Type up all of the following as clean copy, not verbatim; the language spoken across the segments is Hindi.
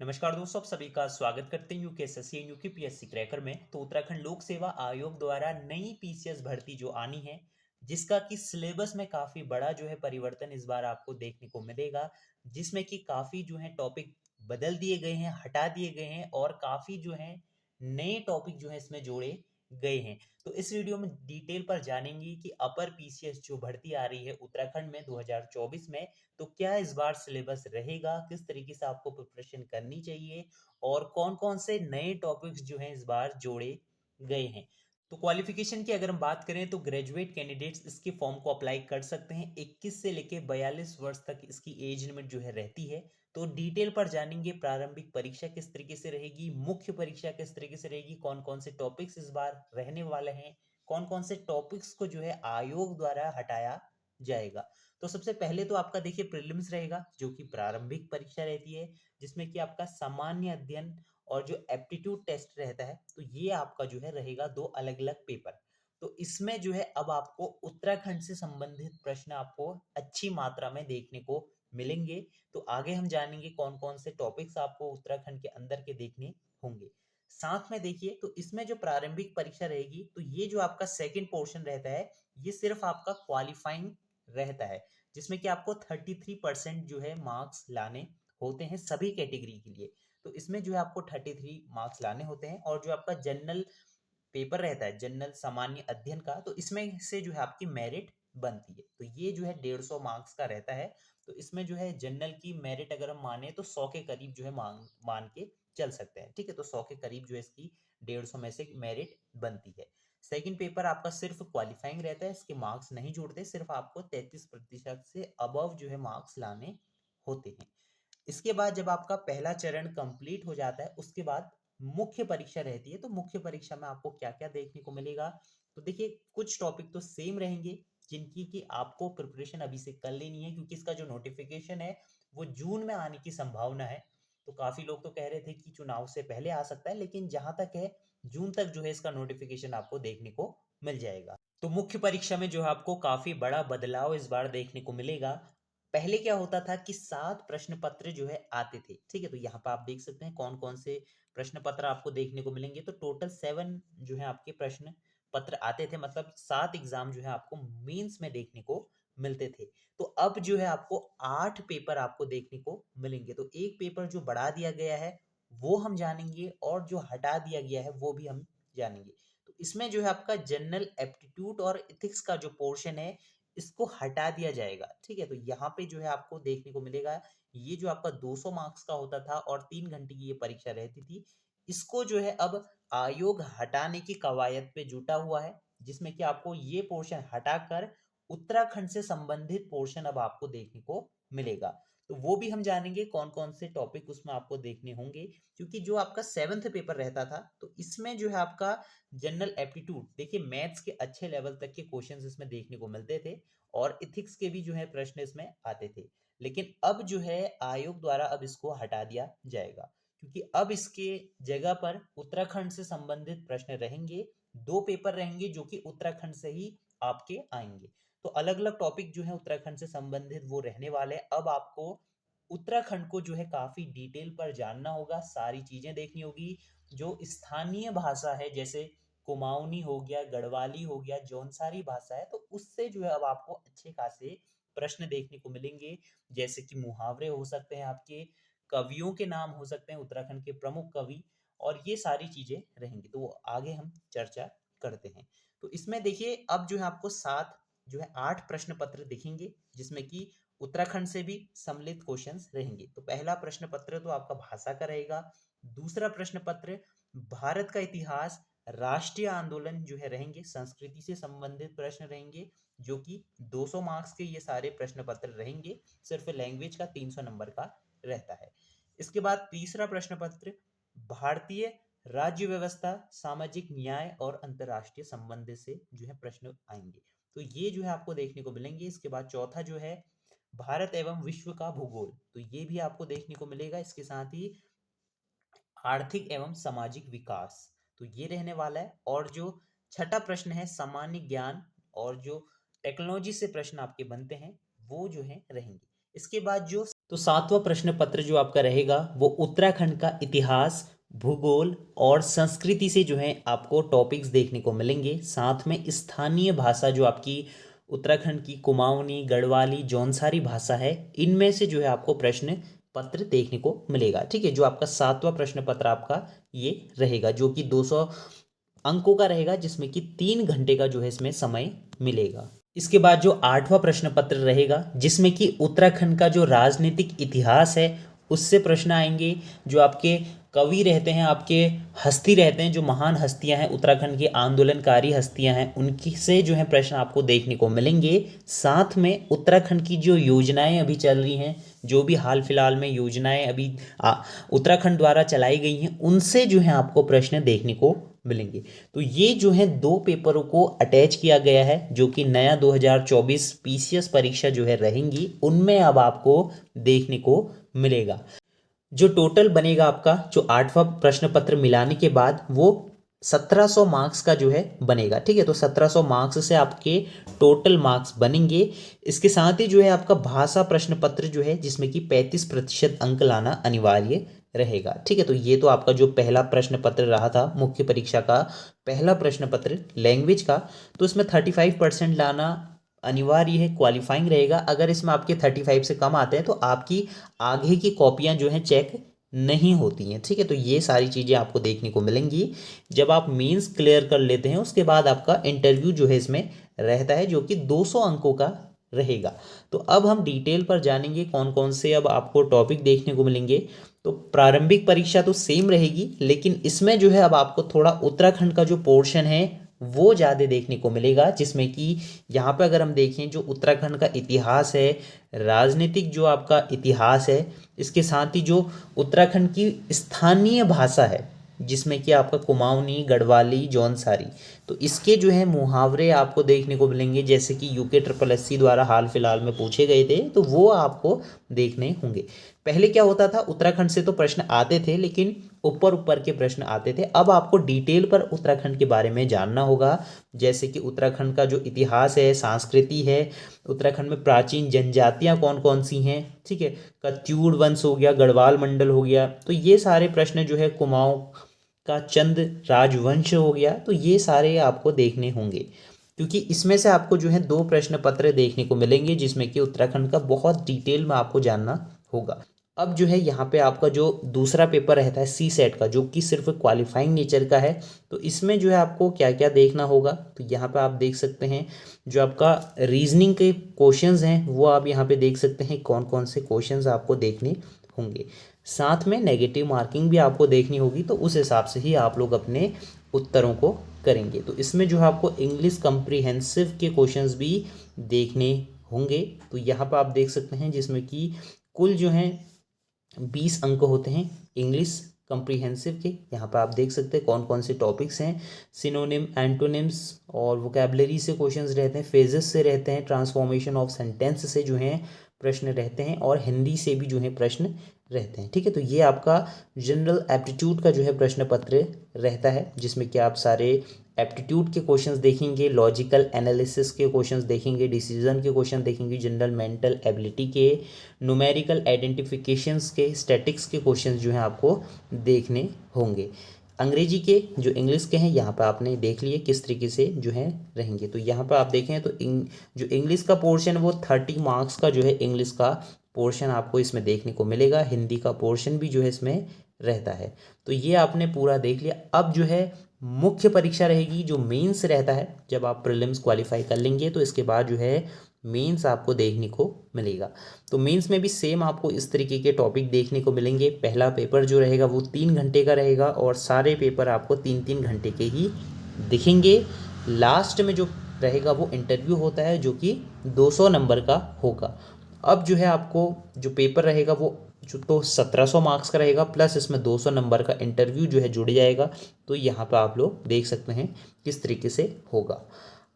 नमस्कार दोस्तों, आप सभी का स्वागत करते हैं यूकेएसएससी एंड यूकेपीएससी क्रैकर में। तो उत्तराखंड लोक सेवा आयोग द्वारा नई पीसीएस भर्ती जो आनी है, जिसका कि सिलेबस में काफी बड़ा जो है परिवर्तन इस बार आपको देखने को मिलेगा, जिसमें कि काफी जो है टॉपिक बदल दिए गए हैं, हटा दिए गए हैं और काफी जो है नए टॉपिक जो है इसमें जोड़े गए हैं। तो इस वीडियो में डिटेल पर जानेंगे कि अपर पीसीएस जो भर्ती आ रही है उत्तराखंड में 2024 में, तो क्या इस बार सिलेबस रहेगा, किस तरीके से आपको प्रिपरेशन करनी चाहिए और कौन कौन से नए टॉपिक्स जो हैं इस बार जोड़े गए हैं। तो क्वालिफिकेशन की अगर हम बात करें तो ग्रेजुएट कैंडिडेट्स इसके फॉर्म को अप्लाई कर सकते हैं। 21 से लेके 42 वर्ष तक इसकी एज लिमिट जो है रहती है। तो डिटेल पर जानेंगे प्रारंभिक परीक्षा किस तरीके से रहेगी, मुख्य परीक्षा किस तरीके से रहेगी, कौन कौन से टॉपिक्स इस बार रहने वाले हैं, कौन कौन से टॉपिक्स को जो है आयोग द्वारा हटाया जाएगा। तो सबसे पहले तो आपका देखिए प्रीलिम्स रहेगा, जो कि प्रारंभिक परीक्षा रहती है, जिसमें कि आपका सामान्य अध्ययन और जो एप्टीट्यूड टेस्ट रहता है, तो ये आपका जो है रहेगा दो अलग अलग पेपर। तो इसमें जो है अब आपको उत्तराखंड से संबंधित प्रश्न आपको अच्छी मात्रा में देखने को मिलेंगे। तो आगे हम जानेंगे कौन कौन से टॉपिक्स आपको उत्तराखंड के अंदर के देखने होंगे। साथ में देखिए, तो इसमें जो प्रारंभिक परीक्षा रहेगी, तो ये जो आपका सेकंड पोर्शन रहता है, ये सिर्फ आपका क्वालिफाइंग रहता है, जिसमें कि आपको 33% जो है मार्क्स लाने होते हैं सभी कैटेगरी के लिए। तो इसमें जो है आपको 33 मार्क्स लाने होते हैं। और जो आपका जनरल पेपर रहता है, जनरल सामान्य अध्ययन का, तो इसमें से जो है आपकी मेरिट बनती है। तो ये जो है 150 मार्क्स का रहता है। तो इसमें जो है जनरल की मेरिट अगर हम माने तो 100 के करीब जो है मान के चल सकते हैं। ठीक है, तो 100 के करीब जो है इसकी 150 में से मेरिट बनती है। सेकंड पेपर आपका सिर्फ क्वालिफाइंग रहता है, इसके मार्क्स नहीं जोड़ते, सिर्फ आपको 33% से अबव जो है मार्क्स लाने होते हैं। इसके बाद जब आपका पहला चरण कंप्लीट हो जाता है, उसके बाद मुख्य परीक्षा रहती है। तो मुख्य परीक्षा में आपको क्या क्या देखने को मिलेगा, तो देखिए कुछ टॉपिक तो सेम रहेंगे, जिनकी कि आपको प्रिपरेशन अभी से कर लेनी है, क्योंकि इसका जो नोटिफिकेशन है वो जून में आने की संभावना है। तो काफी लोग तो कह रहे थे कि चुनाव से पहले आ सकता है, लेकिन जहां तक है जून तक जो है इसका नोटिफिकेशन आपको देखने को मिल जाएगा। तो मुख्य परीक्षा में जो है आपको काफी बड़ा बदलाव इस बार देखने को मिलेगा। पहले क्या होता था कि 7 प्रश्न पत्र जो है आते थे। ठीक है, तो यहाँ पे आप देख सकते हैं कौन कौन से प्रश्न पत्र आपको देखने को मिलेंगे। तो टोटल 7 जो है आपके प्रश्न पत्र आते थे, मतलब 7 एग्जाम जो है आपको मेंस में देखने को मिलते थे। तो अब जो है आपको 8 पेपर आपको देखने को मिलेंगे। तो एक पेपर जो बढ़ा दिया गया है वो हम जानेंगे, और जो हटा दिया गया है वो भी हम जानेंगे। तो इसमें जो है आपका जनरल एप्टीट्यूड और एथिक्स का जो पोर्शन है, इसको हटा दिया जाएगा। ठीक है, तो यहाँ पे जो है आपको देखने को मिलेगा, ये जो आपका 200 मार्क्स का होता था और 3 घंटे की ये परीक्षा रहती थी, इसको जो है अब आयोग हटाने की कवायद पे जुटा हुआ है, जिसमें कि आपको ये पोर्शन हटाकर उत्तराखंड से संबंधित पोर्शन अब आपको देखने को मिलेगा। तो वो भी हम जानेंगे कौन कौन से टॉपिक उसमें आपको देखने होंगे। क्योंकि जो आपका 7th पेपर रहता था, तो इसमें जो है आपका जनरल एप्टीट्यूड, देखिए मैथ्स के अच्छे लेवल तक के क्वेश्चंस इसमें देखने को मिलते थे, और इथिक्स के भी जो है प्रश्न इसमें आते थे। लेकिन अब जो है आयोग द्वारा अब इसको हटा दिया जाएगा, क्योंकि अब इसके जगह पर उत्तराखंड से संबंधित प्रश्न रहेंगे। 2 पेपर रहेंगे जो कि उत्तराखंड से ही आपके आएंगे। तो अलग अलग टॉपिक जो है उत्तराखंड से संबंधित वो रहने वाले हैं। अब आपको उत्तराखंड को जो है काफी डिटेल पर जानना होगा, सारी चीजें देखनी होगी। जो स्थानीय भाषा है, जैसे कुमाऊनी हो गया, गढ़वाली हो गया, जौनसारी भाषा है, तो उससे जो है अब आपको अच्छे खासे प्रश्न देखने को मिलेंगे। जैसे कि मुहावरे हो सकते हैं, आपके कवियों के नाम हो सकते हैं, उत्तराखंड के प्रमुख कवि, और ये सारी चीजें रहेंगी। तो वो आगे हम चर्चा करते हैं। तो इसमें देखिए अब जो है आपको 7 जो है 8 प्रश्न पत्र दिखेंगे, जिसमें कि उत्तराखंड से भी सम्मिलित क्वेश्चंस रहेंगे। तो पहला प्रश्न पत्र तो आपका भाषा का रहेगा। दूसरा प्रश्न पत्र भारत का इतिहास, राष्ट्रीय आंदोलन जो है रहेंगे, संस्कृति से संबंधित प्रश्न रहेंगे, जो कि 200 मार्क्स के ये सारे प्रश्न पत्र रहेंगे। सिर्फ लैंग्वेज का 300 नंबर का रहता है। इसके बाद तीसरा प्रश्न पत्र भारतीय राज्य व्यवस्था, सामाजिक न्याय और अंतर्राष्ट्रीय संबंध से जो है प्रश्न आएंगे। तो ये जो है आपको देखने को मिलेंगे। इसके बाद चौथा जो है भारत एवं विश्व का भूगोल, तो ये भी आपको देखने को मिलेगा। इसके साथ ही आर्थिक एवं सामाजिक विकास, तो ये रहने वाला है। और जो छठा प्रश्न है सामान्य ज्ञान, और जो टेक्नोलॉजी से प्रश्न आपके बनते हैं वो जो है रहेंगे। इसके बाद जो तो सातवां प्रश्न पत्र जो आपका रहेगा वो उत्तराखंड का इतिहास, भूगोल और संस्कृति से जो है आपको टॉपिक्स देखने को मिलेंगे। साथ में स्थानीय भाषा जो आपकी उत्तराखंड की कुमाऊनी, गढ़वाली, जौनसारी भाषा है, इनमें से जो है आपको प्रश्न पत्र देखने को मिलेगा। ठीक है, जो आपका सातवां प्रश्न पत्र आपका ये रहेगा, जो कि 200 अंकों का रहेगा, जिसमें कि 3 घंटे का जो है इसमें समय मिलेगा। इसके बाद जो आठवां प्रश्न पत्र रहेगा, जिसमें कि उत्तराखंड का जो राजनीतिक इतिहास है उससे प्रश्न आएंगे। जो आपके कवि रहते हैं, आपके हस्ती रहते हैं, जो महान हस्तियां हैं उत्तराखंड की, आंदोलनकारी हस्तियां हैं, उनकी से जो है प्रश्न आपको देखने को मिलेंगे। साथ में उत्तराखंड की जो योजनाएं अभी चल रही हैं, जो भी हाल फिलहाल में योजनाएं अभी उत्तराखंड द्वारा चलाई गई हैं, उनसे जो है आपको प्रश्न देखने को मिलेंगे। तो ये जो है 2 पेपरों को अटैच किया गया है, जो कि नया 2024 पीसीएस परीक्षा जो है रहेंगी, उनमें अब आपको देखने को मिलेगा। जो टोटल बनेगा आपका, जो 8वां प्रश्न पत्र मिलाने के बाद वो 1700 मार्क्स का जो है बनेगा। ठीक है, तो 1700 मार्क्स से आपके टोटल मार्क्स बनेंगे। इसके साथ ही जो है आपका भाषा प्रश्न पत्र जो है, जिसमें कि 35% अंक लाना अनिवार्य रहेगा। ठीक है, तो ये तो आपका जो पहला प्रश्न पत्र रहा था, मुख्य परीक्षा का पहला प्रश्न पत्र लैंग्वेज का, तो इसमें 35% लाना अनिवार्य है, क्वालिफाइंग रहेगा। अगर इसमें आपके 35 से कम आते हैं तो आपकी आगे की कॉपियां जो हैं चेक नहीं होती हैं। ठीक है, तो ये सारी चीज़ें आपको देखने को मिलेंगी। जब आप मेंस क्लियर कर लेते हैं, उसके बाद आपका इंटरव्यू जो है इसमें रहता है, जो कि 200 अंकों का रहेगा। तो अब हम डिटेल पर जानेंगे कौन कौन से अब आपको टॉपिक देखने को मिलेंगे। तो प्रारंभिक परीक्षा तो सेम रहेगी, लेकिन इसमें जो है अब आपको थोड़ा उत्तराखंड का जो पोर्शन है वो ज़्यादा देखने को मिलेगा, जिसमें कि यहाँ पे अगर हम देखें, जो उत्तराखंड का इतिहास है, राजनीतिक जो आपका इतिहास है, इसके साथ ही जो उत्तराखंड की स्थानीय भाषा है, जिसमें कि आपका कुमाऊनी, गढ़वाली, जौनसारी, तो इसके जो है मुहावरे आपको देखने को मिलेंगे, जैसे कि UKSSC द्वारा हाल फिलहाल में पूछे गए थे, तो वो आपको देखने होंगे। पहले क्या होता था, उत्तराखंड से तो प्रश्न आते थे, लेकिन ऊपर ऊपर के प्रश्न आते थे। अब आपको डिटेल पर उत्तराखंड के बारे में जानना होगा, जैसे कि उत्तराखंड का जो इतिहास है, संस्कृति है, उत्तराखंड में प्राचीन जनजातियां कौन कौन सी हैं। ठीक है, कत्यूड़ वंश हो गया, गढ़वाल मंडल हो गया, तो ये सारे प्रश्न जो है, कुमाऊं का चंद राजवंश हो गया, तो ये सारे आपको देखने होंगे, क्योंकि इसमें से आपको जो है 2 प्रश्न पत्र देखने को मिलेंगे, जिसमें कि उत्तराखंड का बहुत डिटेल में आपको जानना होगा। अब जो है यहाँ पे आपका जो दूसरा पेपर रहता है CSET का, जो कि सिर्फ क्वालिफाइंग नेचर का है, तो इसमें जो है आपको क्या क्या देखना होगा, तो यहाँ पे आप देख सकते हैं जो आपका रीजनिंग के क्वेश्चंस हैं, वो आप यहाँ पे देख सकते हैं कौन कौन से क्वेश्चंस आपको देखने होंगे। साथ में नेगेटिव मार्किंग भी आपको देखनी होगी, तो उस हिसाब से ही आप लोग अपने उत्तरों को करेंगे। तो इसमें जो है आपको इंग्लिश कम्प्रीहेंसिव के क्वेश्चंस भी देखने होंगे, तो यहाँ पर आप देख सकते हैं, जिसमें कि कुल जो है 20 अंक होते हैं इंग्लिश कम्प्रीहेंसिव के। यहाँ पर आप देख सकते हैं कौन कौन से टॉपिक्स हैं। सिनोनिम, एंटोनिम्स और वोकेबलरी से क्वेश्चंस रहते हैं, फेजेस से रहते हैं, ट्रांसफॉर्मेशन ऑफ सेंटेंस से जो हैं प्रश्न रहते हैं, और हिंदी से भी जो है प्रश्न रहते हैं। ठीक है, तो ये आपका जनरल एप्टीट्यूड का जो है प्रश्न पत्र रहता है, जिसमें कि आप सारे एप्टीट्यूड के क्वेश्चंस देखेंगे, लॉजिकल एनालिसिस के क्वेश्चंस देखेंगे, डिसीजन के क्वेश्चन देखेंगे, जनरल मेंटल एबिलिटी के, न्यूमेरिकल आइडेंटिफिकेशंस के, स्टैटिक्स के क्वेश्चंस जो हैं आपको देखने होंगे। अंग्रेजी के जो इंग्लिश के हैं, यहाँ पर आपने देख लिए किस तरीके से जो है रहेंगे। तो यहाँ पर आप देखें तो जो इंग्लिश का पोर्शन है वो 30 मार्क्स का जो है इंग्लिश का पोर्शन आपको इसमें देखने को मिलेगा। हिंदी का पोर्शन भी जो है इसमें रहता है। तो ये आपने पूरा देख लिया। अब जो है मुख्य परीक्षा रहेगी, जो मेंस रहता है, जब आप प्रीलिम्स क्वालिफाई कर लेंगे तो इसके बाद जो है मेंस आपको देखने को मिलेगा। तो मेंस में भी सेम आपको इस तरीके के टॉपिक देखने को मिलेंगे। पहला पेपर जो रहेगा वो 3 घंटे का रहेगा, और सारे पेपर आपको 3-3 घंटे के ही दिखेंगे। लास्ट में जो रहेगा वो इंटरव्यू होता है, जो कि 200 नंबर का होगा। अब जो है आपको जो पेपर रहेगा वो जो तो 1700 मार्क्स का रहेगा, प्लस इसमें 200 नंबर का इंटरव्यू जो है जुड़ जाएगा। तो यहाँ पर आप लोग देख सकते हैं किस तरीके से होगा।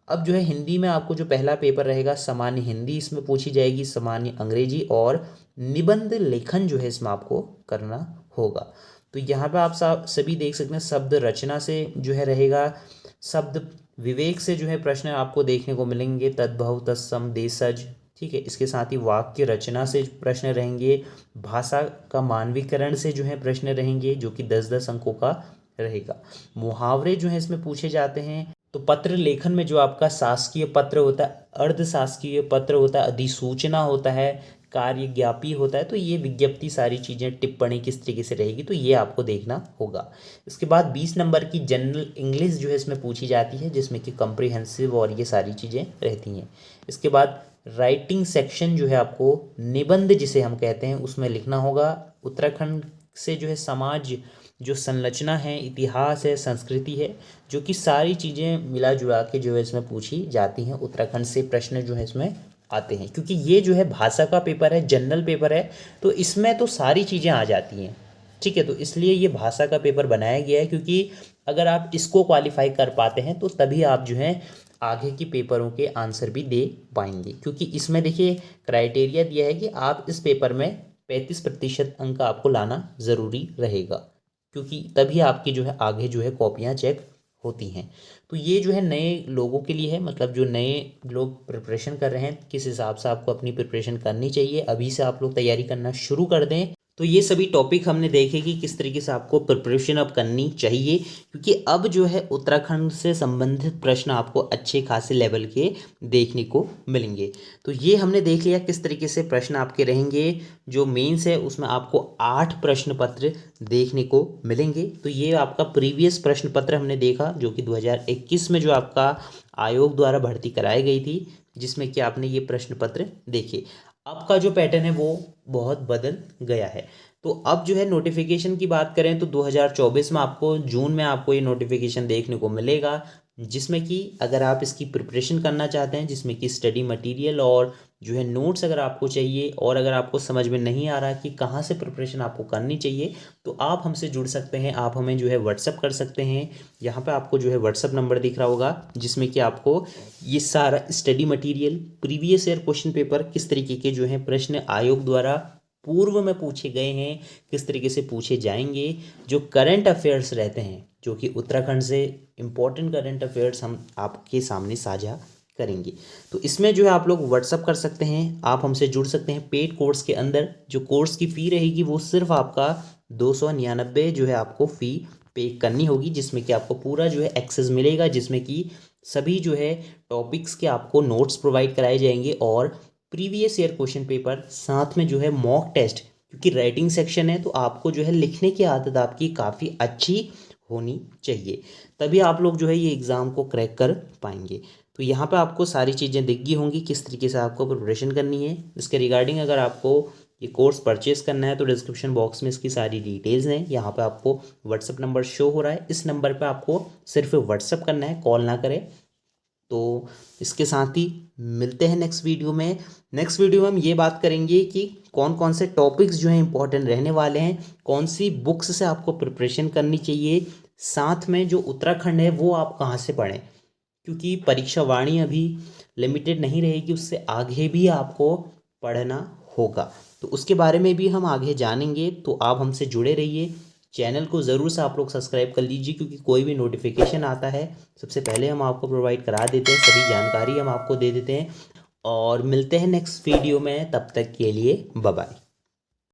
अब जो है हिंदी में आपको जो पहला पेपर रहेगा, सामान्य हिंदी इसमें पूछी जाएगी, सामान्य अंग्रेजी और निबंध लेखन जो है इसमें आपको करना होगा। तो यहाँ पे आप सभी देख सकते हैं शब्द रचना से जो है रहेगा, शब्द विवेक से जो है प्रश्न आपको देखने को मिलेंगे, तद्भव, तत्सम, देशज, ठीक है। इसके साथ ही वाक्य रचना से प्रश्न रहेंगे, भाषा का मानवीकरण से जो है प्रश्न रहेंगे जो कि 10-10 अंकों का रहेगा। मुहावरे जो है इसमें पूछे जाते हैं। तो पत्र लेखन में जो आपका शासकीय पत्र होता है, अर्ध शासकीय पत्र होता है, अधिसूचना होता है, कार्य ज्ञापी होता है, तो ये विज्ञप्ति सारी चीज़ें, टिप्पणी किस तरीके से रहेगी तो ये आपको देखना होगा। इसके बाद 20 नंबर की जनरल इंग्लिश जो है इसमें पूछी जाती है, जिसमें कि कम्प्रिहेंसिव और ये सारी चीज़ें रहती हैं। इसके बाद राइटिंग सेक्शन जो है आपको निबंध जिसे हम कहते हैं उसमें लिखना होगा। उत्तराखंड से जो है समाज जो संरचना है, इतिहास है, संस्कृति है, जो कि सारी चीज़ें मिला जुला के जो है इसमें पूछी जाती हैं। उत्तराखंड से प्रश्न जो है इसमें आते हैं, क्योंकि ये जो है भाषा का पेपर है, जनरल पेपर है, तो इसमें तो सारी चीज़ें आ जाती हैं। ठीक है, तो इसलिए ये भाषा का पेपर बनाया गया है, क्योंकि अगर आप इसको क्वालिफाई कर पाते हैं तो तभी आप जो है आगे की पेपरों के आंसर भी दे पाएंगे। क्योंकि इसमें देखिए क्राइटेरिया दिया है कि आप इस पेपर में 35% अंक आपको लाना ज़रूरी रहेगा, क्योंकि तभी आपकी जो है आगे जो है कॉपियाँ चेक होती हैं। तो ये जो है नए लोगों के लिए है, मतलब जो नए लोग प्रिपरेशन कर रहे हैं, किस हिसाब से आपको अपनी प्रिपरेशन करनी चाहिए, अभी से आप लोग तैयारी करना शुरू कर दें। तो ये सभी टॉपिक हमने देखे कि किस तरीके से आपको प्रिपरेशन अब करनी चाहिए, क्योंकि अब जो है उत्तराखंड से संबंधित प्रश्न आपको अच्छे खासे लेवल के देखने को मिलेंगे। तो ये हमने देख लिया किस तरीके से प्रश्न आपके रहेंगे। जो मेंस है उसमें आपको 8 प्रश्न पत्र देखने को मिलेंगे। तो ये आपका प्रीवियस प्रश्न पत्र हमने देखा, जो कि 2021 में जो आपका आयोग द्वारा भर्ती कराई गई थी, जिसमें कि आपने ये प्रश्न पत्र देखे। अब का जो पैटर्न है वो बहुत बदल गया है। तो अब जो है नोटिफिकेशन की बात करें तो 2024 में आपको जून में आपको ये नोटिफिकेशन देखने को मिलेगा, जिसमें कि अगर आप इसकी प्रिपरेशन करना चाहते हैं, जिसमें कि स्टडी मटेरियल और जो है नोट्स अगर आपको चाहिए, और अगर आपको समझ में नहीं आ रहा कि कहाँ से प्रिपरेशन आपको करनी चाहिए, तो आप हमसे जुड़ सकते हैं। आप हमें जो है व्हाट्सअप कर सकते हैं। यहाँ पे आपको जो है व्हाट्सअप नंबर दिख रहा होगा, जिसमें कि आपको ये सारा study material, previous year question paper, किस तरीके के जो है प्रश्न आयोग द्वारा पूर्व में पूछे गए हैं, किस तरीके से पूछे जाएंगे, जो करंट अफेयर्स रहते हैं, जो कि उत्तराखंड से इम्पोर्टेंट करंट अफेयर्स हम आपके सामने साझा करेंगे। तो इसमें जो है आप लोग व्हाट्सअप कर सकते हैं, आप हमसे जुड़ सकते हैं। पेड कोर्स के अंदर जो कोर्स की फ़ी रहेगी वो सिर्फ आपका 299 जो है आपको फ़ी पे करनी होगी, जिसमें कि आपको पूरा जो है एक्सेस मिलेगा, जिसमें कि सभी जो है टॉपिक्स के आपको नोट्स प्रोवाइड कराए जाएंगे और प्रीवियस ईयर क्वेश्चन पेपर, साथ में जो है मॉक टेस्ट, क्योंकि राइटिंग सेक्शन है तो आपको जो है लिखने की आदत आपकी काफ़ी अच्छी होनी चाहिए, तभी आप लोग जो है ये एग्ज़ाम को क्रैक कर पाएंगे। तो यहाँ पे आपको सारी चीज़ें दिख गई होंगी किस तरीके से आपको प्रिपरेशन करनी है। इसके रिगार्डिंग अगर आपको ये कोर्स परचेस करना है तो डिस्क्रिप्शन बॉक्स में इसकी सारी डिटेल्स हैं। यहाँ पे आपको व्हाट्सअप नंबर शो हो रहा है, इस नंबर पे आपको सिर्फ व्हाट्सअप करना है, कॉल ना करें। तो इसके साथ ही मिलते हैं नेक्स्ट वीडियो में। नेक्स्ट वीडियो में हम ये बात करेंगे कि कौन कौन से टॉपिक्स जो हैं इंपॉर्टेंट रहने वाले हैं, कौन सी बुक्स से आपको प्रिपरेशन करनी चाहिए, साथ में जो उत्तराखंड है वो आप कहाँ से पढ़ें, क्योंकि परीक्षा वाणी अभी लिमिटेड नहीं रहेगी, उससे आगे भी आपको पढ़ना होगा। तो उसके बारे में भी हम आगे जानेंगे। तो आप हमसे जुड़े रहिए, चैनल को ज़रूर से आप लोग सब्सक्राइब कर लीजिए, क्योंकि कोई भी नोटिफिकेशन आता है सबसे पहले हम आपको प्रोवाइड करा देते हैं, सभी जानकारी हम आपको दे देते हैं। और मिलते हैं नेक्स्ट वीडियो में, तब तक के लिए बाय बाय।